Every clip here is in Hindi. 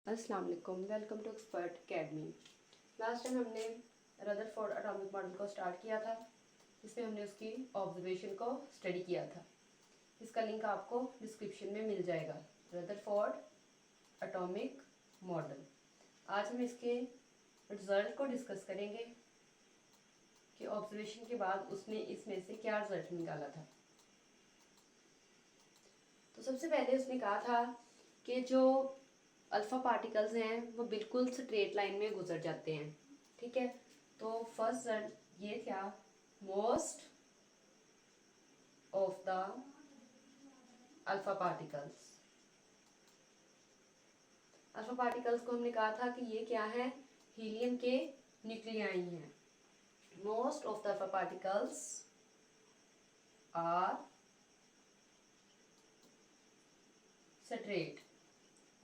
अस्सलाम वालेकुम, welcome to Expert Academy. Last time हमने रदरफोर्ड एटॉमिक मॉडल को स्टार्ट किया था, जिसमें हमने उसकी ऑब्जर्वेशन को स्टडी किया था। इसका लिंक आपको डिस्क्रिप्शन में मिल जाएगा, रदरफोर्ड एटॉमिक मॉडल। आज हम इसके रिजल्ट को डिस्कस करेंगे कि ऑब्जर्वेशन के बाद उसने इसमें से क्या रिजल्ट निकाला था। तो सबसे पहले उसने कहा था कि जो अल्फा पार्टिकल्स हैं वो बिल्कुल स्ट्रेट लाइन में गुजर जाते हैं। ठीक है, तो फर्स्ट रिजल्ट ये था, most of the alpha particles. Alpha particles को हमने कहा था कि ये क्या है, हीलियम के न्यूक्लियाई हैं। Most of the alpha particles are straight.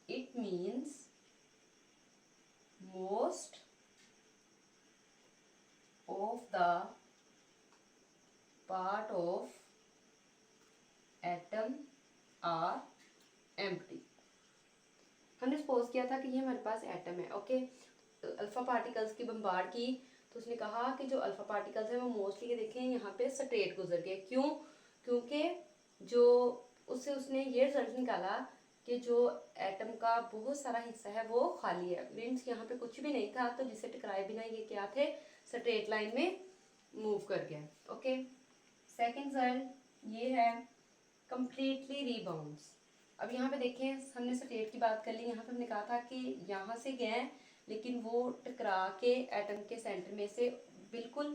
It means most of the part of atom are empty। हमने सपोज किया था कि ये हमारे पास एटम है। ओके, अल्फा पार्टिकल्स की बम्बार्ड की, तो उसने कहा कि जो अल्फा पार्टिकल्स हैं वो मोस्टली ये देखें यहाँ पे स्ट्रेट गुजर गए। क्यों? क्योंकि जो उससे उसने ये रिजल्ट निकाला कि जो एटम का बहुत सारा हिस्सा है वो खाली है, मीन्स यहाँ पे कुछ भी नहीं था, तो जिसे टकराए बिना ये क्या थे, स्ट्रेट लाइन में मूव कर गया। ओके, सेकंड रिजल्ट ये है, कंप्लीटली रीबाउंड्स। अब यहाँ पे देखें, हमने स्ट्रेट की बात कर ली, यहाँ पे हमने कहा था कि यहाँ से गए लेकिन वो टकरा के एटम के सेंटर में से बिल्कुल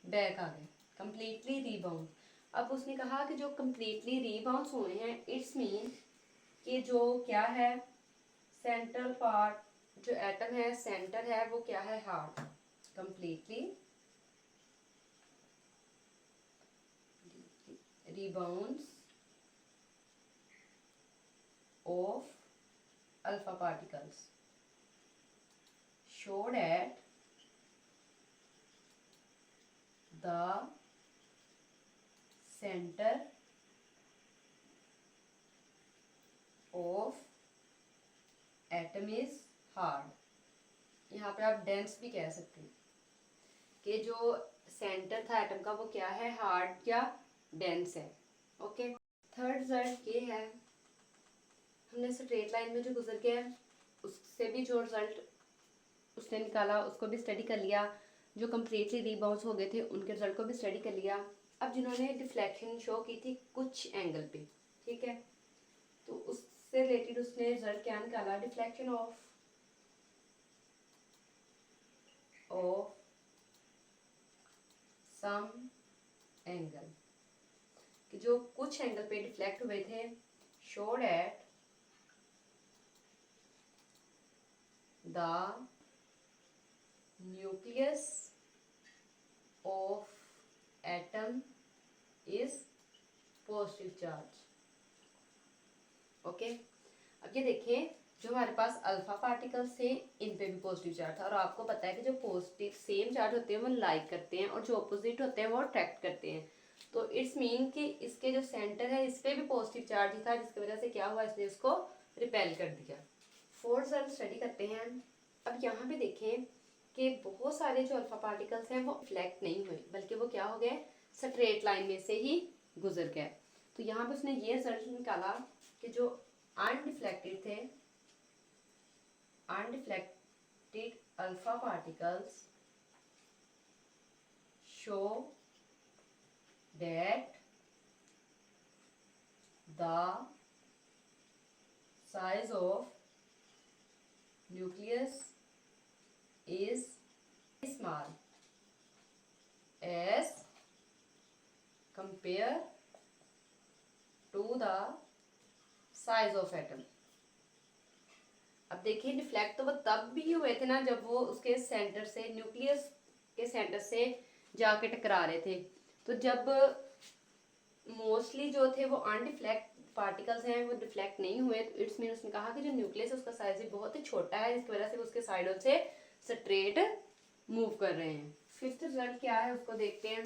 बैक आ गए, कंप्लीटली रीबाउंड। अब उसने कहा कि जो कंप्लीटली रीबाउंड हुए हैं, इट्स मीन कि जो क्या है, सेंट्रल पार्ट जो एटम है, सेंटर है, वो क्या है, hard, completely rebounds of alpha particles showed at the center of atom is hard। यहाँ पे आप डेंस भी कह सकते हैं कि जो सेंटर था एटम का वो क्या है, हार्ड या डेंस है। ओके, थर्ड रिजल्ट ये है, हमने स्ट्रेट लाइन में जो गुजर गया उससे भी जो रिजल्ट उसने निकाला उसको भी स्टडी कर लिया। जो कम्प्लीटली रीबाउंस हो गए थे उनके रिजल्ट को भी स्टडी कर लिया। अब जिन्होंने डिफ्लेक्शन शो की थी कुछ एंगल पे, ठीक है, तो उससे रिलेटेड उसने रिजल्ट क्या निकाला, डिफ्लेक्शन ऑफ सम एंगल, कि जो कुछ एंगल पे डिफ्लेक्ट हुए थे, showed at the nucleus of atom is positive charge. Okay, अब ये देखें, जो हमारे पास अल्फा पार्टिकल्स थे इन पे भी पॉजिटिव चार्ज था, और आपको पता है कि जो पॉजिटिव सेम चार्ज होते हैं वो लाइक करते हैं और जो अपोजिट होते हैं वो अट्रैक्ट करते हैं। तो इट्स मीन कि इसके जो सेंटर है इस पे भी पॉजिटिव चार्ज ही था, जिसकी वजह से क्या हुआ, इसने इसको रिपेल कर दिया। फोर्थ रिजल्ट स्टडी करते हैं। अब यहाँ पे देखें कि बहुत सारे जो अल्फा पार्टिकल्स हैं वो रिफ्लेक्ट नहीं हुए, बल्कि वो क्या हो गए, स्ट्रेट लाइन में से ही गुजर गए। तो यहाँ पे उसने ये रिजल्ट निकाला कि जो अनडिफ्लेक्टेड थे, undeflected alpha particles show that the size of nucleus is small as compared to the size of atom। अब देखिए, डिफ्लेक्ट तो वो तब भी हुए थे ना जब वो उसके सेंटर से, न्यूक्लियस के सेंटर से जाके टकरा रहे थे। तो जब मोस्टली जो थे वो अनडिफ्लेक्ट पार्टिकल्स हैं वो डिफ्लेक्ट नहीं हुए, तो इट्स मीन उसने कहा कि जो न्यूक्लियस है उसका साइज भी बहुत ही छोटा है, जिसकी वजह से उसके साइडों से स्ट्रेट मूव कर रहे हैं। फिफ्थ रिजल्ट क्या है उसको देखते हैं।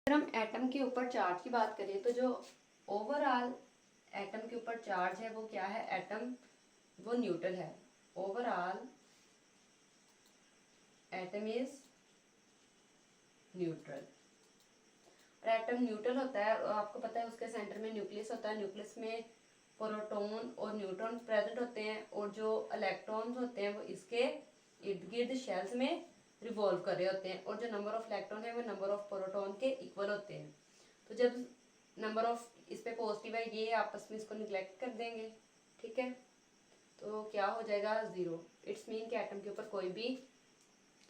अगर हम एटम के ऊपर चार्ज की बात करें तो जो ओवरऑल एटम के ऊपर चार्ज है वो क्या है, एटम वो न्यूट्रल है। Overall atom is neutral. और एटम न्यूट्रल होता है, आपको पता है उसके सेंटर में न्यूक्लियस होता है, न्यूक्लियस में प्रोटॉन और न्यूट्रॉन प्रेजेंट होते हैं, और जो इलेक्ट्रॉन्स होते हैं वो इसके इर्द गिर्द शेल्स में रिवॉल्व कर रहे होते हैं, और जो नंबर ऑफ इलेक्ट्रॉन है वो नंबर ऑफ प्रोटॉन के इक्वल होते हैं। तो जब नंबर ऑफ इस पे पॉजिटिव है, ये आपस में इसको निगलेक्ट कर देंगे, ठीक है, तो क्या हो जाएगा 0। इट्स मीन कि एटम के ऊपर कोई भी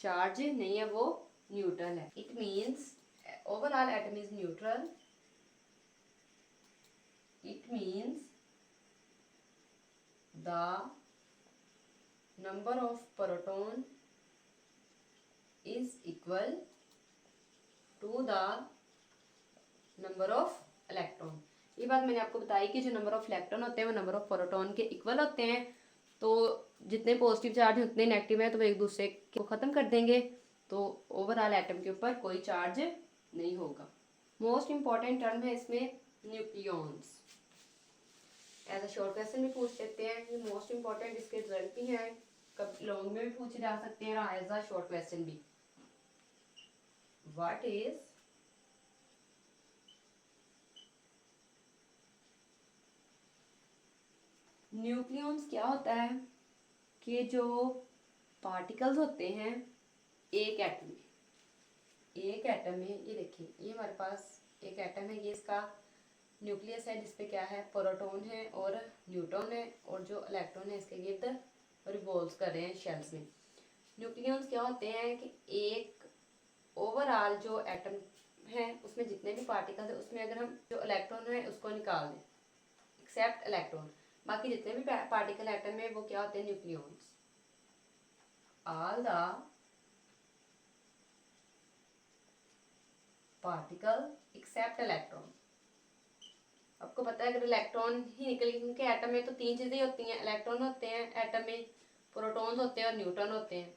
चार्ज नहीं है, वो न्यूट्रल है। It means overall atom is neutral. It means the number of proton is equal to the number of electron. ये बात मैंने आपको बताई कि जो नंबर ऑफ इलेक्ट्रॉन होते हैं वो नंबर ऑफ प्रोटॉन के इक्वल होते हैं। तो जितने पॉजिटिव चार्ज हैं उतने नेगेटिव हैं, तो वो एक दूसरे को ख़त्म कर देंगे, तो ओवरऑल एटम के ऊपर कोई चार्ज नहीं होगा। मोस्ट इम्पॉर्टेंट टर्म है इसमें nucleons. As a short question भी पूछ लेते हैं, ये मोस्ट इम्पॉर्टेंट, इसके रिजल्ट भी हैं, कब लॉन्ग में भी पूछे जा सकते हैं और एज अ शॉर्ट क्वेश्चन भी। What is nucleons? क्या होता है कि जो पार्टिकल्स होते हैं एक एटम में, एक एटम में, ये देखिए ये हमारे पास एक एटम है, ये इसका न्यूक्लियस है जिसपे क्या है, प्रोटॉन है और न्यूट्रॉन है, और जो इलेक्ट्रॉन है इसके गिर्द रिवॉल्व कर रहे हैं शेल्स में। न्यूक्लियॉन्स क्या होते हैं कि एक ओवरऑल जो एटम है उसमें जितने भी पार्टिकल्स है उसमें अगर हम जो इलेक्ट्रॉन है उसको निकाल दें, एक्सेप्ट इलेक्ट्रॉन, बाकी जितने भी पार्टिकल एटम है वो क्या होते हैं, nucleons. All the particle except electron. आपको पता है अगर इलेक्ट्रॉन ही निकल, क्योंकि एटम में तो तीन चीजें होती हैं, इलेक्ट्रॉन होते हैं एटम में, प्रोटॉन्स होते हैं और न्यूट्रॉन होते हैं।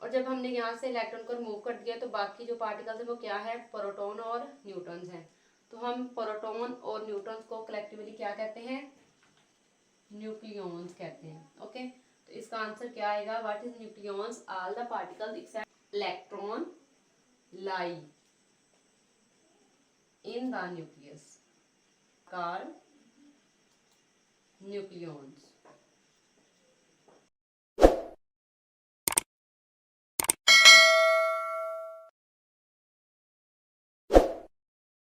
और जब हमने यहाँ से इलेक्ट्रॉन को रिमूव कर दिया तो बाकी जो पार्टिकल्स है वो क्या है, प्रोटॉन और न्यूट्रॉन्स हैं। तो हम प्रोटॉन और न्यूट्रॉन्स को कलेक्टिवली क्या कहते हैं, न्यूक्लियॉन्स कहते हैं। ओके, तो इसका आंसर क्या आएगा, what is nucleons? All the particles except electron lie in the nucleus called nucleons.